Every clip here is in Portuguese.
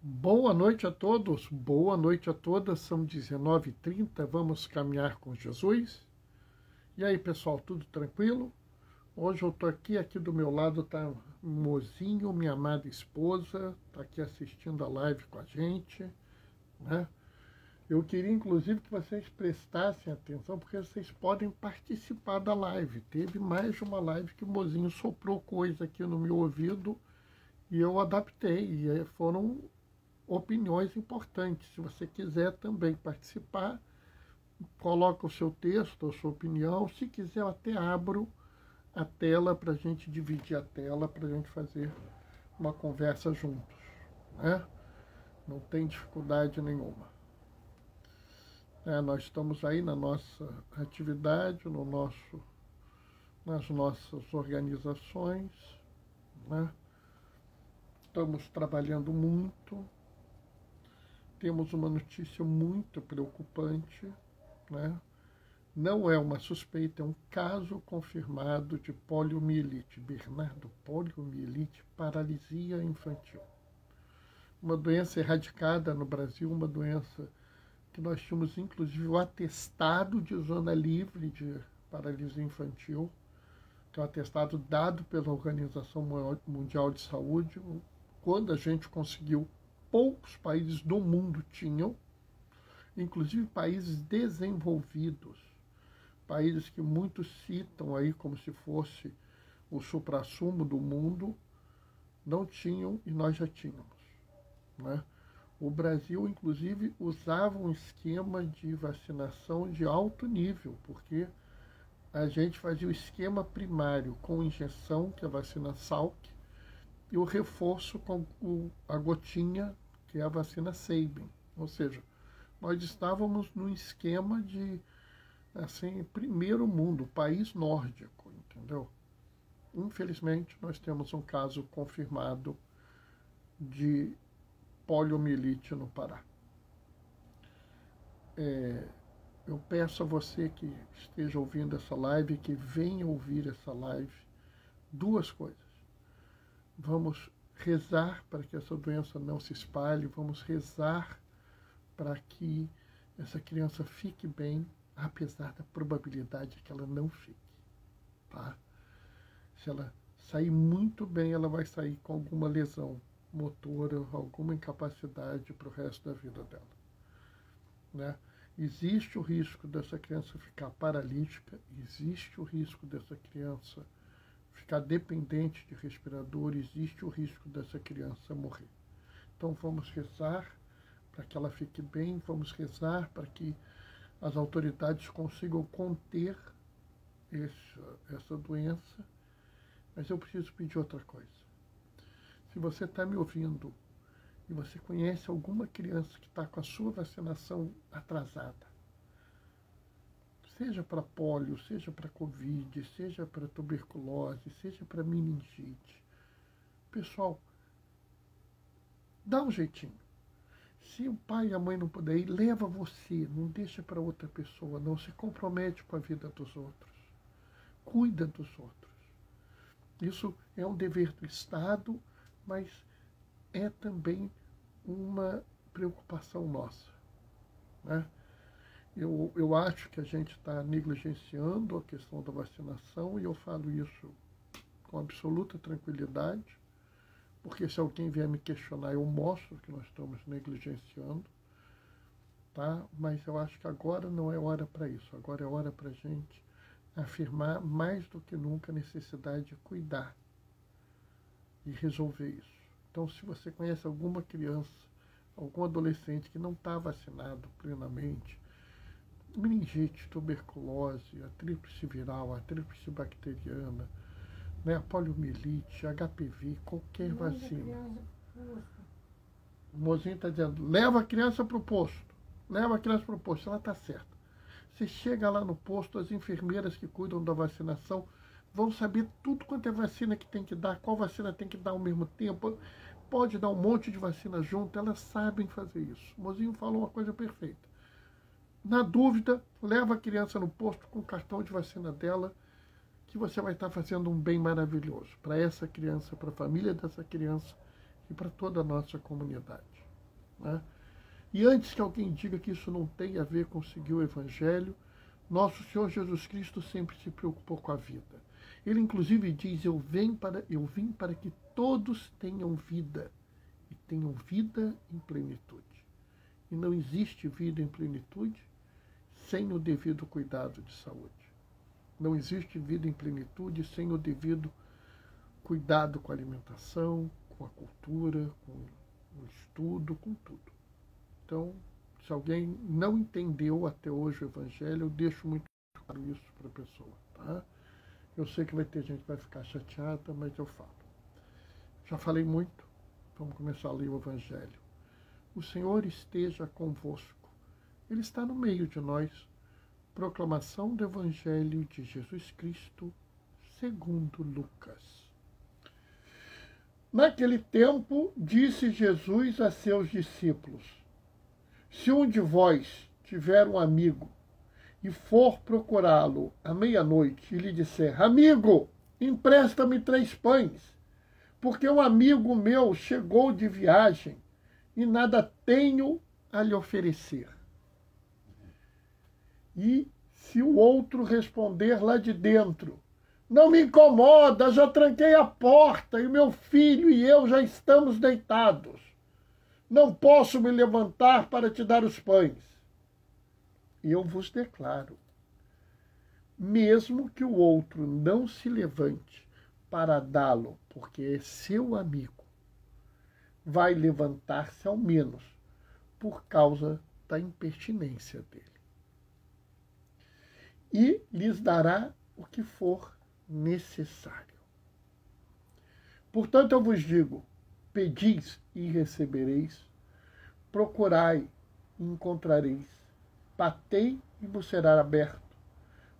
Boa noite a todos, boa noite a todas, são 19h30, vamos caminhar com Jesus. E aí pessoal, tudo tranquilo? Hoje eu estou aqui do meu lado está Mozinho, minha amada esposa, está aqui assistindo a live com a gente, né? Eu queria inclusive que vocês prestassem atenção, porque vocês podem participar da live. Teve mais de uma live que o Mozinho soprou coisa aqui no meu ouvido e eu adaptei, e foram opiniões importantes. Se você quiser também participar, coloca o seu texto, a sua opinião. Se quiser, eu até abro a tela para a gente dividir a tela, para a gente fazer uma conversa juntos, né? Não tem dificuldade nenhuma. Nós estamos aí na nossa atividade, nas nossas organizações, né? Estamos trabalhando muito. Temos uma notícia muito preocupante, né? Não é uma suspeita, é um caso confirmado de poliomielite, Bernardo, poliomielite, paralisia infantil. Uma doença erradicada no Brasil, uma doença que nós tínhamos inclusive o atestado de zona livre de paralisia infantil, que é um atestado dado pela Organização Mundial de Saúde, quando a gente conseguiu. Poucos países do mundo tinham, inclusive países desenvolvidos, países que muitos citam aí como se fosse o suprassumo do mundo, não tinham e nós já tínhamos, né? O Brasil, inclusive, usava um esquema de vacinação de alto nível, porque a gente fazia o esquema primário com injeção, que é a vacina Salk, e o reforço com a gotinha, que é a vacina Sabin. Ou seja, nós estávamos num esquema de, assim, primeiro mundo, país nórdico, entendeu? Infelizmente, nós temos um caso confirmado de poliomielite no Pará. Eu peço a você que esteja ouvindo essa live, que venha ouvir essa live, duas coisas. Vamos rezar para que essa doença não se espalhe, vamos rezar para que essa criança fique bem, apesar da probabilidade que ela não fique, tá? Se ela sair muito bem, ela vai sair com alguma lesão motora, alguma incapacidade para o resto da vida dela, né? Existe o risco dessa criança ficar paralítica, existe o risco dessa criança ficar dependente de respirador, existe o risco dessa criança morrer. Então vamos rezar para que ela fique bem, vamos rezar para que as autoridades consigam conter essa doença. Mas eu preciso pedir outra coisa. Se você está me ouvindo e você conhece alguma criança que está com a sua vacinação atrasada, seja para pólio, seja para Covid, seja para tuberculose, seja para meningite. Pessoal, dá um jeitinho. Se o pai e a mãe não puderem ir, leva você, não deixa para outra pessoa, não se compromete com a vida dos outros. Cuida dos outros. Isso é um dever do Estado, mas é também uma preocupação nossa, né? Eu acho que a gente está negligenciando a questão da vacinação, e eu falo isso com absoluta tranquilidade, porque se alguém vier me questionar, eu mostro que nós estamos negligenciando, tá? Mas eu acho que agora não é hora para isso, agora é hora para a gente afirmar mais do que nunca a necessidade de cuidar e resolver isso. Então, se você conhece alguma criança, algum adolescente que não está vacinado plenamente, meningite, tuberculose, a tríplice viral, a tríplice bacteriana, né, a poliomielite, HPV, qualquer vacina. O Mozinho está dizendo, leva a criança para o posto. Leva a criança para o posto, ela está certa. Você chega lá no posto, as enfermeiras que cuidam da vacinação vão saber tudo quanto é vacina que tem que dar, qual vacina tem que dar ao mesmo tempo. Pode dar um monte de vacina junto, elas sabem fazer isso. O Mozinho falou uma coisa perfeita. Na dúvida, leva a criança no posto com o cartão de vacina dela, que você vai estar fazendo um bem maravilhoso para essa criança, para a família dessa criança e para toda a nossa comunidade. né? E antes que alguém diga que isso não tem a ver com seguir o Evangelho, nosso Senhor Jesus Cristo sempre se preocupou com a vida. Ele inclusive diz, eu vim para que todos tenham vida, e tenham vida em plenitude. E não existe vida em plenitude sem o devido cuidado de saúde. Não existe vida em plenitude sem o devido cuidado com a alimentação, com a cultura, com o estudo, com tudo. Então, se alguém não entendeu até hoje o Evangelho, eu deixo muito claro isso para a pessoa, tá? Eu sei que vai ter gente que vai ficar chateada, mas eu falo. Já falei muito, vamos começar a ler o Evangelho. O Senhor esteja convosco. Ele está no meio de nós. Proclamação do Evangelho de Jesus Cristo, segundo Lucas. Naquele tempo, disse Jesus a seus discípulos, se um de vós tiver um amigo e for procurá-lo à meia-noite e lhe disser, amigo, empresta-me 3 pães, porque um amigo meu chegou de viagem e nada tenho a lhe oferecer. E se o outro responder lá de dentro, não me incomoda, já tranquei a porta e meu filho e eu já estamos deitados. Não posso me levantar para te dar os pães. E eu vos declaro, mesmo que o outro não se levante para dá-lo, porque é seu amigo, vai levantar-se ao menos por causa da impertinência dele. E lhes dará o que for necessário. Portanto, eu vos digo, pedis e recebereis, procurai e encontrareis, batei e vos será aberto,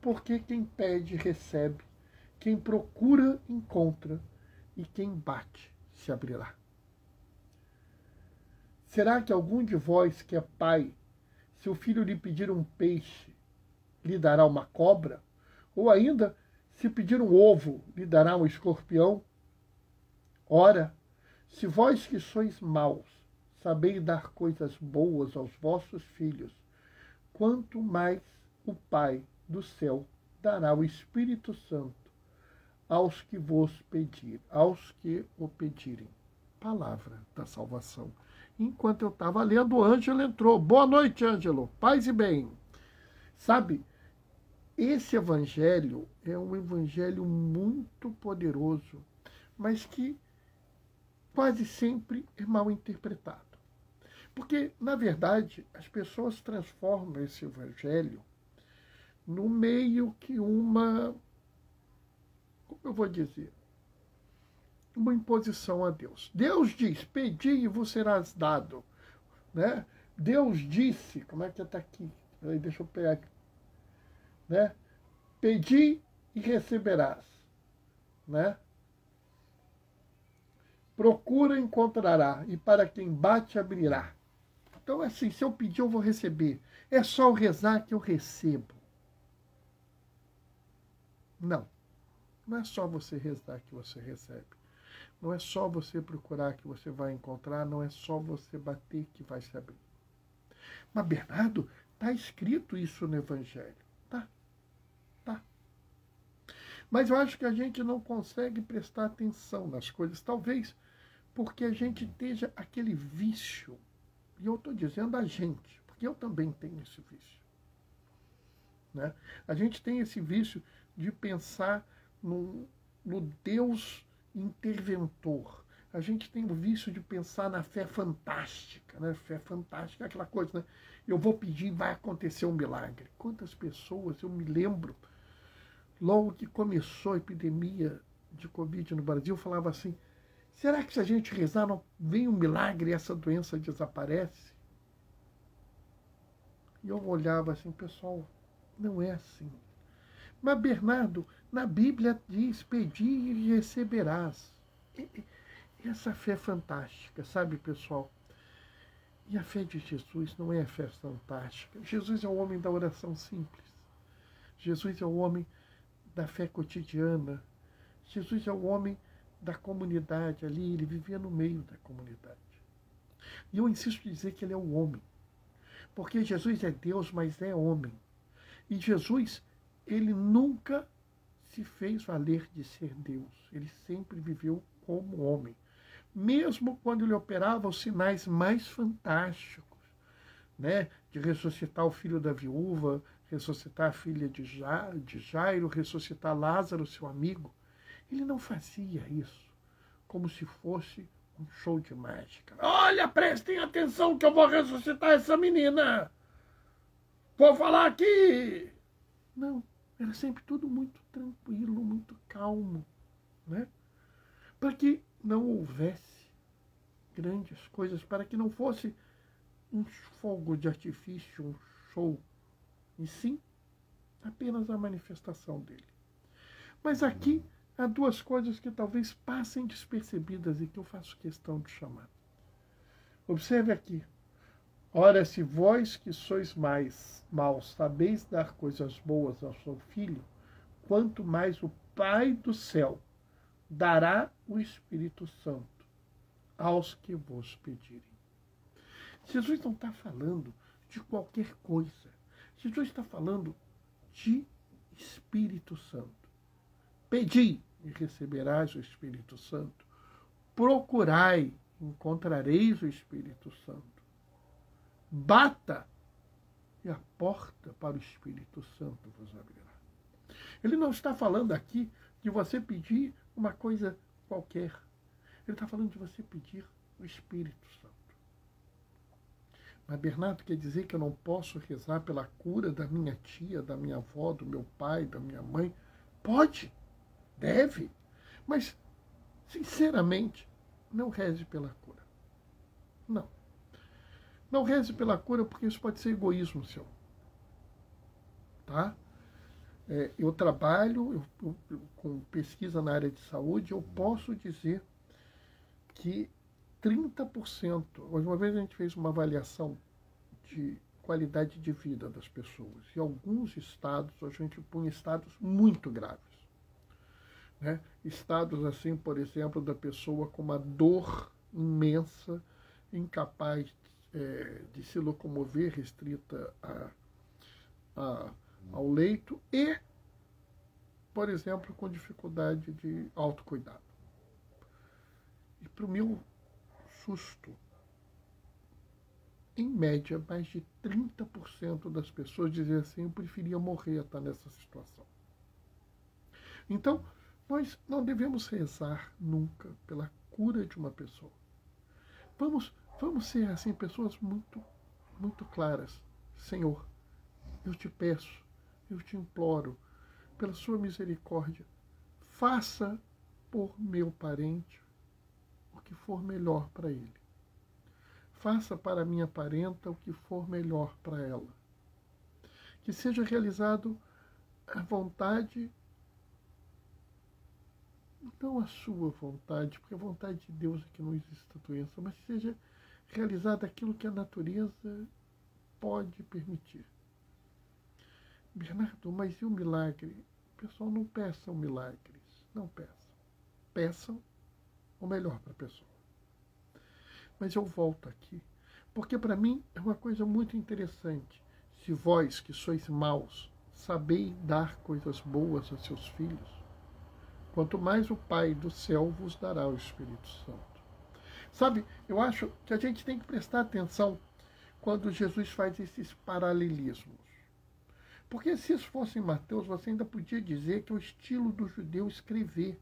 porque quem pede recebe, quem procura encontra, e quem bate se abrirá. Será que algum de vós que é pai, se o filho lhe pedir um peixe, lhe dará uma cobra? Ou ainda, se pedir um ovo, lhe dará um escorpião? Ora, se vós que sois maus, sabeis dar coisas boas aos vossos filhos, quanto mais o Pai do céu dará o Espírito Santo aos que o pedirem. Palavra da salvação. Enquanto eu estava lendo, o Ângelo entrou. Boa noite, Ângelo. Paz e bem. Sabe, esse evangelho é um evangelho muito poderoso, mas que quase sempre é mal interpretado. Porque, na verdade, as pessoas transformam esse evangelho no meio que uma, como eu vou dizer, uma imposição a Deus. Deus diz, pedi e vos serás dado. Né? Deus disse, como é que está aqui? Deixa eu pegar aqui. Né? Pedi e receberás. Né? Procura e encontrará, e para quem bate, abrirá. Então, assim, se eu pedir, eu vou receber. É só eu rezar que eu recebo. Não. Não é só você rezar que você recebe. Não é só você procurar que você vai encontrar. Não é só você bater que vai se abrir. Mas, Bernardo, está escrito isso no Evangelho. Tá. Mas eu acho que a gente não consegue prestar atenção nas coisas. Talvez porque a gente esteja aquele vício. E eu estou dizendo a gente, porque eu também tenho esse vício. Né? A gente tem esse vício de pensar no Deus interventor. A gente tem o vício de pensar na fé fantástica. Né? Fé fantástica é aquela coisa, né? Eu vou pedir e vai acontecer um milagre. Quantas pessoas, eu me lembro, logo que começou a epidemia de Covid no Brasil, falava assim, será que se a gente rezar não vem um milagre e essa doença desaparece? E eu olhava assim, pessoal, não é assim. Mas, Bernardo, na Bíblia diz, pedi e receberás. Essa fé fantástica, sabe, pessoal? E a fé de Jesus não é a fé fantástica. Jesus é o homem da oração simples. Jesus é o homem da fé cotidiana. Jesus é o homem da comunidade ali, ele vivia no meio da comunidade. E eu insisto em dizer que ele é o homem. Porque Jesus é Deus, mas é homem. E Jesus, ele nunca se fez valer de ser Deus. Ele sempre viveu como homem. Mesmo quando ele operava os sinais mais fantásticos, né? De ressuscitar o filho da viúva, ressuscitar a filha de Jairo, ressuscitar Lázaro, seu amigo. Ele não fazia isso como se fosse um show de mágica. Olha, prestem atenção que eu vou ressuscitar essa menina. Vou falar aqui. Não, era sempre tudo muito tranquilo, muito calmo, né? Para que não houvesse grandes coisas, para que não fosse um fogo de artifício, um show, e sim apenas a manifestação dele. Mas aqui há duas coisas que talvez passem despercebidas e que eu faço questão de chamar. Observe aqui. Ora, se vós que sois mais maus sabeis dar coisas boas ao seu filho, quanto mais o Pai do céu dará o Espírito Santo aos que vos pedirem. Jesus não está falando de qualquer coisa. Jesus está falando de Espírito Santo. Pedi e receberás o Espírito Santo. Procurai, encontrareis o Espírito Santo. Bata e a porta para o Espírito Santo vos abrirá. Ele não está falando aqui de você pedir uma coisa qualquer. Ele está falando de você pedir o Espírito Santo. Mas Bernardo, quer dizer que eu não posso rezar pela cura da minha tia, da minha avó, do meu pai, da minha mãe? Pode, deve, mas, sinceramente, não reze pela cura. Não. Não reze pela cura, porque isso pode ser egoísmo seu. Tá? Eu trabalho com pesquisa na área de saúde, eu posso dizer que 30%, uma vez a gente fez uma avaliação de qualidade de vida das pessoas, e alguns estados, a gente põe estados muito graves. Né? Estados assim, por exemplo, da pessoa com uma dor imensa, incapaz de se locomover, restrita ao leito e, por exemplo, com dificuldade de autocuidado. E para o meu susto, em média, mais de 30% das pessoas dizem assim, eu preferia morrer a estar nessa situação. Então, nós não devemos rezar nunca pela cura de uma pessoa. Vamos ser, assim, pessoas muito, muito claras. Senhor, eu te peço, eu te imploro, pela sua misericórdia, faça por meu parente o que for melhor para ele. Faça para minha parenta o que for melhor para ela. Que seja realizado a vontade, não a sua vontade, porque a vontade de Deus é que não exista doença, mas que seja realizado aquilo que a natureza pode permitir. Bernardo, mas e o milagre? Pessoal, não peçam milagres. Não peçam. Peçam o melhor para a pessoa. Mas eu volto aqui, porque para mim é uma coisa muito interessante. Se vós, que sois maus, sabeis dar coisas boas a seus filhos, quanto mais o Pai do céu vos dará o Espírito Santo. Sabe, eu acho que a gente tem que prestar atenção quando Jesus faz esses paralelismos. Porque se isso fosse em Mateus, você ainda podia dizer que é o estilo do judeu escrever.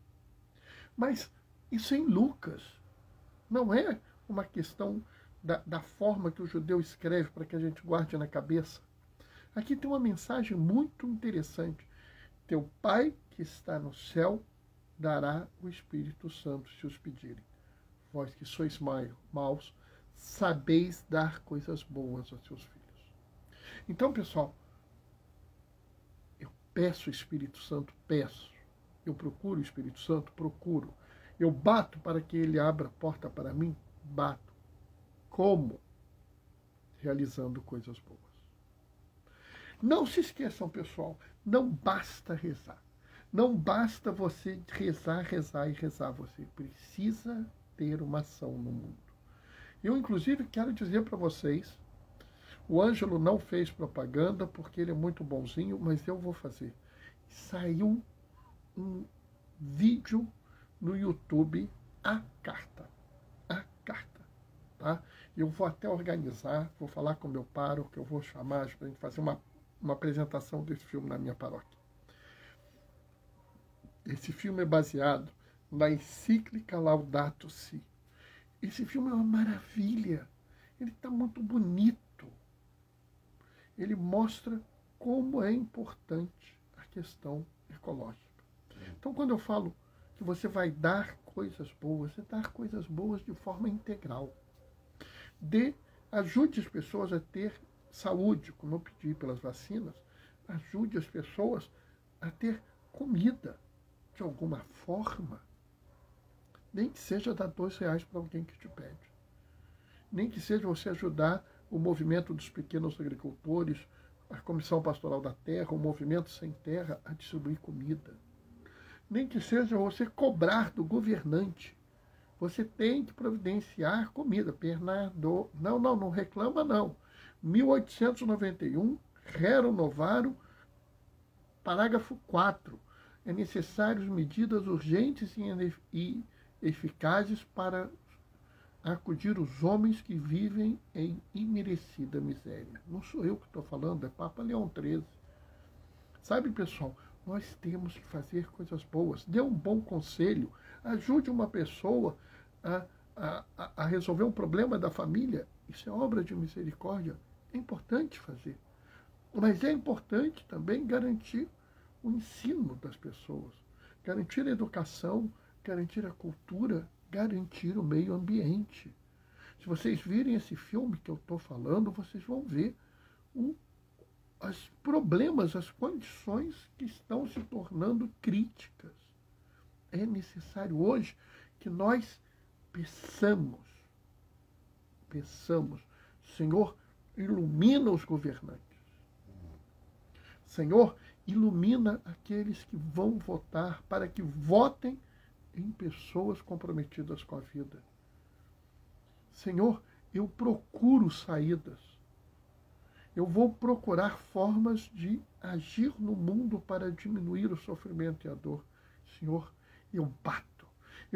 Mas isso é em Lucas. Não é uma questão da forma que o judeu escreve para que a gente guarde na cabeça. Aqui tem uma mensagem muito interessante. Teu Pai que está no céu dará o Espírito Santo se os pedirem. Vós que sois maus, sabeis dar coisas boas aos seus filhos. Então, pessoal, eu peço o Espírito Santo, peço. Eu procuro o Espírito Santo, procuro. Eu bato para que ele abra a porta para mim, bato. Como? Realizando coisas boas. Não se esqueçam, pessoal, não basta rezar. Não basta você rezar, rezar e rezar. Você precisa ter uma ação no mundo. Eu, inclusive, quero dizer para vocês, o Ângelo não fez propaganda porque ele é muito bonzinho, mas eu vou fazer. Saiu um vídeo no YouTube à carta. À carta. Tá? Eu vou até organizar, vou falar com meu pároco, que eu vou chamar para a gente fazer uma apresentação desse filme na minha paróquia. Esse filme é baseado na encíclica Laudato Si. Esse filme é uma maravilha. Ele está muito bonito. Ele mostra como é importante a questão ecológica. Então, quando eu falo que você vai dar coisas boas, é dar coisas boas de forma integral. Ajude as pessoas a ter saúde, como eu pedi pelas vacinas, ajude as pessoas a ter comida, de alguma forma. Nem que seja dar R$2 para alguém que te pede. Nem que seja você ajudar o movimento dos pequenos agricultores, a Comissão Pastoral da Terra, o Movimento Sem Terra a distribuir comida. Nem que seja você cobrar do governante. Você tem que providenciar comida. Bernardo, não reclama não. 1891, Rerum Novarum, parágrafo 4. É necessário medidas urgentes e eficazes para acudir os homens que vivem em imerecida miséria. Não sou eu que estou falando, é Papa Leão XIII. Sabe, pessoal, nós temos que fazer coisas boas. Dê um bom conselho, ajude uma pessoa a resolver um problema da família. Isso é obra de misericórdia. É importante fazer. Mas é importante também garantir o ensino das pessoas, garantir a educação, garantir a cultura, garantir o meio ambiente. Se vocês virem esse filme que eu estou falando, vocês vão ver os problemas, as condições que estão se tornando críticas. É necessário hoje que nós peçamos, Senhor, ilumina os governantes. Senhor, ilumina aqueles que vão votar para que votem em pessoas comprometidas com a vida. Senhor, eu procuro saídas. Eu vou procurar formas de agir no mundo para diminuir o sofrimento e a dor. Senhor, eu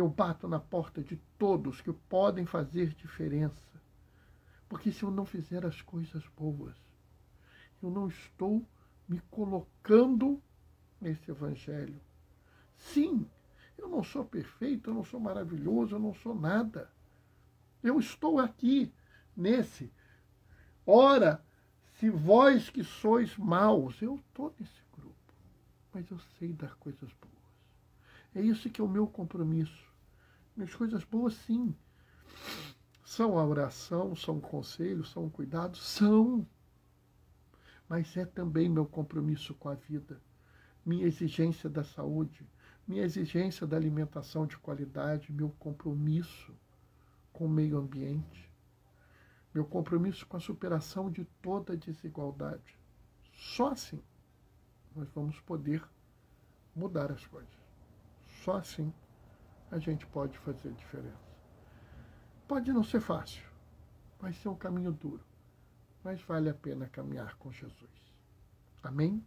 bato na porta de todos que podem fazer diferença. Porque se eu não fizer as coisas boas, eu não estou me colocando nesse evangelho. Sim, eu não sou perfeito, eu não sou maravilhoso, eu não sou nada. Eu estou aqui nesse. Ora, se vós que sois maus, eu estou nesse grupo, mas eu sei dar coisas boas. É isso que é o meu compromisso. Minhas coisas boas, sim, são a oração, são conselhos, são cuidados, são. Mas é também meu compromisso com a vida, minha exigência da saúde, minha exigência da alimentação de qualidade, meu compromisso com o meio ambiente, meu compromisso com a superação de toda a desigualdade. Só assim nós vamos poder mudar as coisas. Só assim a gente pode fazer diferença. Pode não ser fácil, vai ser um caminho duro, mas vale a pena caminhar com Jesus. Amém?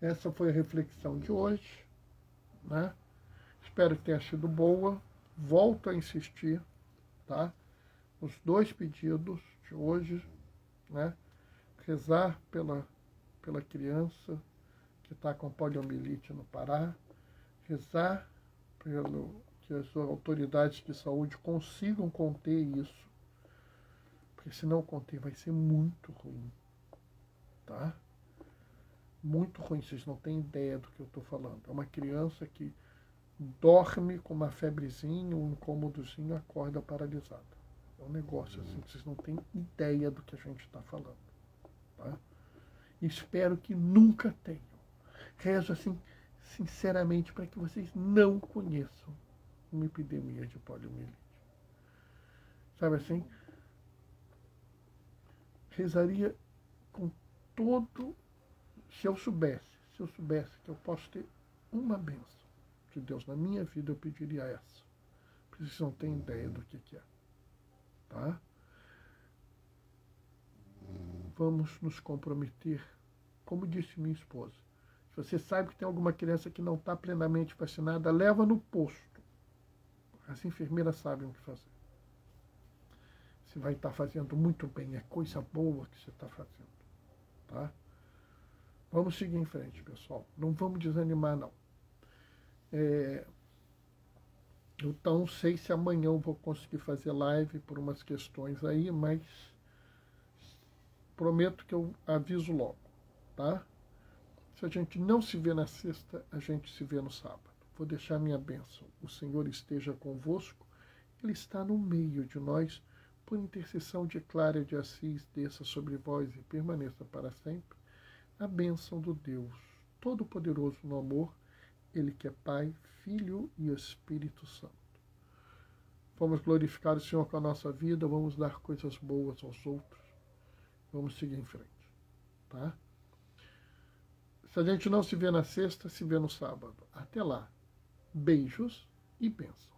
Essa foi a reflexão de hoje, né? Espero que tenha sido boa. Volto a insistir, tá? Os 2 pedidos de hoje, né? Rezar pela criança que está com poliomielite no Pará, rezar que as autoridades de saúde consigam conter isso, porque se não conter vai ser muito ruim, tá? Muito ruim, vocês não têm ideia do que eu estou falando. É uma criança que dorme com uma febrezinha, um incômodozinho, acorda paralisada. É um negócio assim, vocês não têm ideia do que a gente está falando. Tá? Espero que nunca tenham. Rezo assim, sinceramente, para que vocês não conheçam uma epidemia de poliomielite. Sabe assim? Rezaria com todo... Se eu soubesse que eu posso ter uma bênção de Deus na minha vida, eu pediria essa. Porque vocês não têm ideia do que é. tá? Vamos nos comprometer, como disse minha esposa. Se você sabe que tem alguma criança que não está plenamente vacinada, leva no posto. As enfermeiras sabem o que fazer. Você vai estar fazendo muito bem, é coisa boa que você está fazendo, tá? Vamos seguir em frente, pessoal. Não vamos desanimar, não. Eu não sei se amanhã eu vou conseguir fazer live por umas questões aí, mas prometo que eu aviso logo, tá? Se a gente não se vê na sexta, a gente se vê no sábado. Vou deixar minha bênção. O Senhor esteja convosco. Ele está no meio de nós. Por intercessão de Clara de Assis, desça sobre vós e permaneça para sempre a bênção do Deus Todo-Poderoso no amor, Ele que é Pai, Filho e Espírito Santo. Vamos glorificar o Senhor com a nossa vida, vamos dar coisas boas aos outros, vamos seguir em frente, tá? Se a gente não se vê na sexta, se vê no sábado. Até lá. Beijos e bênção.